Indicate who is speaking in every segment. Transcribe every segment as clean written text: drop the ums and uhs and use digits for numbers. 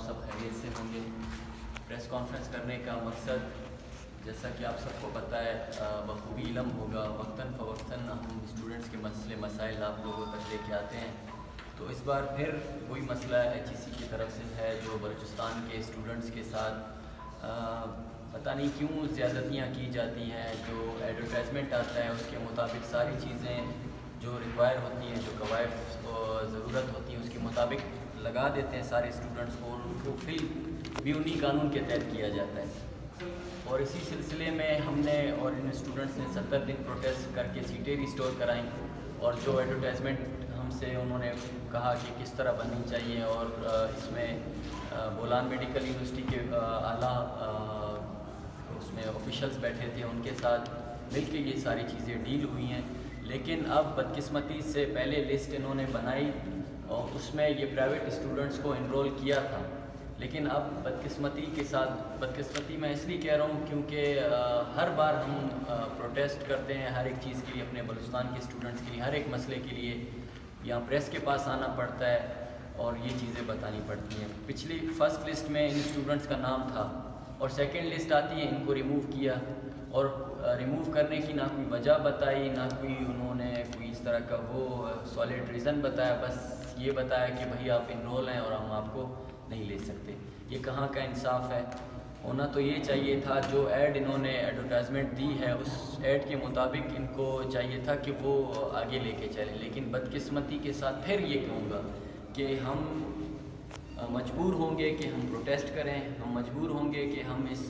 Speaker 1: سب خیریت سے ہوں گے۔ پریس کانفرنس کرنے کا مقصد جیسا کہ آپ سب کو پتہ ہے بخوبی علم ہوگا، وقتاً فوقتاً ہم اسٹوڈنٹس کے مسئلے مسائل آپ لوگوں تک لے کے آتے ہیں۔ تو اس بار پھر وہی مسئلہ HEC کی طرف سے ہے جو بلوچستان کے اسٹوڈنٹس کے ساتھ پتہ نہیں کیوں زیادتیاں کی جاتی ہیں۔ جو ایڈورٹائزمنٹ آتا ہے اس کے مطابق ساری چیزیں جو ریکوائر ہوتی ہیں، جو قواعد ضرورت ہوتی ہیں اس کے مطابق لگا دیتے ہیں سارے اسٹوڈنٹس کو، اور ان کو فل بھی انہی قانون کے تحت کیا جاتا ہے۔ اور اسی سلسلے میں ہم نے اور ان اسٹوڈنٹس نے 70 دن پروٹیسٹ کر کے سیٹیں ریسٹور کرائیں، اور جو ایڈورٹائزمنٹ ہم سے انہوں نے کہا کہ کس طرح بننی چاہیے، اور اس میں بولان میڈیکل یونیورسٹی کے اعلیٰ اس میں آفیشلز بیٹھے تھے، ان کے ساتھ مل کے یہ ساری چیزیں ڈیل ہوئی ہیں۔ لیکن اب بدقسمتی سے پہلے لسٹ انہوں نے بنائی اور اس میں یہ پرائیویٹ اسٹوڈنٹس کو انرول کیا تھا، لیکن اب بدقسمتی میں اس لیے کہہ رہا ہوں کیونکہ ہر بار ہم پروٹیسٹ کرتے ہیں ہر ایک چیز کے لیے، اپنے بلوچستان کے اسٹوڈنٹس کے لیے، ہر ایک مسئلے کے لیے یہاں پریس کے پاس آنا پڑتا ہے اور یہ چیزیں بتانی پڑتی ہیں۔ پچھلی فرسٹ لسٹ میں ان اسٹوڈنٹس کا نام تھا، اور سیکنڈ لسٹ آتی ہے ان کو ریموو کیا، اور ریموو کرنے کی نہ کوئی وجہ بتائی، نہ کوئی انہوں نے کوئی اس طرح کا وہ سالڈ ریزن بتایا، بس یہ بتایا کہ بھائی آپ انرول ہیں اور ہم آپ کو نہیں لے سکتے۔ یہ کہاں کا انصاف ہے؟ ہونا تو یہ چاہیے تھا جو ایڈ انہوں نے ایڈورٹائزمنٹ دی ہے اس ایڈ کے مطابق ان کو چاہیے تھا کہ وہ آگے لے کے چلیں، لیکن بدقسمتی کے ساتھ پھر یہ کہوں گا کہ ہم مجبور ہوں گے کہ ہم پروٹیسٹ کریں، ہم مجبور ہوں گے کہ ہم اس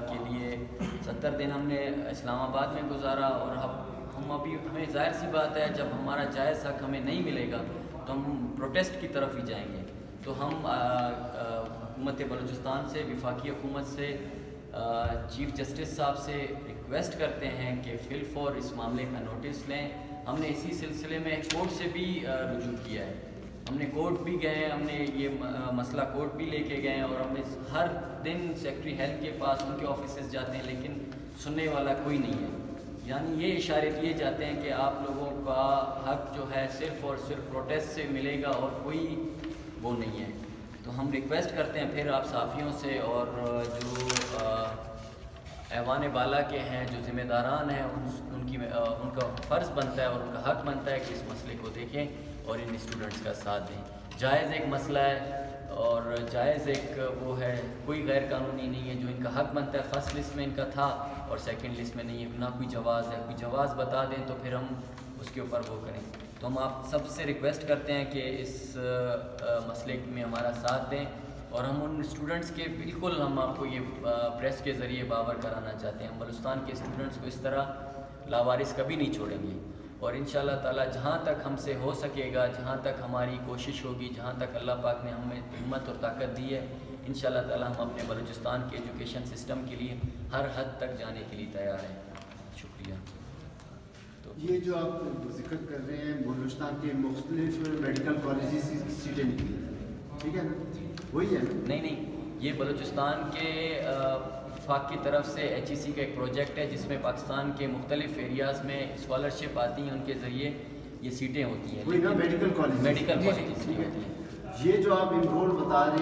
Speaker 1: کے لیے 70 دن ہم نے اسلام آباد میں گزارا، اور ہم ابھی ہمیں ظاہر سی بات ہے جب ہمارا جائز حق ہمیں نہیں ملے گا تو ہم پروٹیسٹ کی طرف ہی جائیں گے۔ تو ہم حکومت بلوچستان سے، وفاقی حکومت سے، چیف جسٹس صاحب سے ریکویسٹ کرتے ہیں کہ فی الفور اس معاملے کا نوٹس لیں۔ ہم نے اسی سلسلے میں کورٹ سے بھی رجوع کیا ہے، ہم نے کورٹ بھی گئے ہیں، ہم نے یہ مسئلہ کورٹ بھی لے کے گئے ہیں، اور ہم ہر دن سیکٹری ہیلتھ کے پاس ان کے آفیسز جاتے ہیں، لیکن سننے والا کوئی نہیں ہے۔ یعنی یہ اشارے دیے جاتے ہیں کہ آپ لوگوں کا حق جو ہے صرف اور صرف پروٹیسٹ سے ملے گا اور کوئی وہ نہیں ہے۔ تو ہم ریکویسٹ کرتے ہیں پھر آپ صحافیوں سے، اور جو ایوان بالا کے ہیں، جو ذمہ داران ہیں، ان کا فرض بنتا ہے اور ان کا حق بنتا ہے کہ اس مسئلے کو دیکھیں اور ان اسٹوڈنٹس کا ساتھ دیں۔ جائز ایک مسئلہ ہے اور جائز ایک وہ ہے، کوئی غیر قانونی نہیں ہے۔ جو ان کا حق بنتا ہے فرسٹ لسٹ میں ان کا تھا اور سیکنڈ لسٹ میں نہیں ہے، نہ کوئی جواز ہے، کوئی جواز بتا دیں تو پھر ہم اس کے اوپر وہ کریں۔ تو ہم آپ سب سے ریکویسٹ کرتے ہیں کہ اس مسئلے میں ہمارا ساتھ دیں، اور ہم ان اسٹوڈنٹس کے بالکل ہم آپ کو یہ پریس کے ذریعے باور کرانا چاہتے ہیں، ہم بلوچستان کے اسٹوڈنٹس کو اس طرح لاوارث کبھی نہیں چھوڑیں گے، اور انشاءاللہ تعالی جہاں تک ہم سے ہو سکے گا، جہاں تک ہماری کوشش ہوگی، جہاں تک اللہ پاک نے ہمیں ہمت اور طاقت دی ہے، انشاءاللہ تعالی ہم اپنے بلوچستان کے ایجوکیشن سسٹم کے لیے ہر حد تک جانے کے لیے تیار ہیں۔ شکریہ۔
Speaker 2: یہ جو آپ ذکر کر رہے ہیں بلوچستان کے مختلف میڈیکل کالجز کی سیٹیں نکلی، ٹھیک ہے نا، وہی ہے نا؟
Speaker 1: نہیں، یہ بلوچستان کے وفاق کی طرف سے HEC کا ایک پروجیکٹ ہے جس میں پاکستان کے مختلف ایریاز میں اسکالرشپ آتی ہیں، ان کے ذریعے یہ سیٹیں ہوتی ہیں،
Speaker 2: وہی نا میڈیکل کالجز
Speaker 1: کی ہوتی ہیں۔
Speaker 2: یہ جو آپ انرول بتا رہے ہیں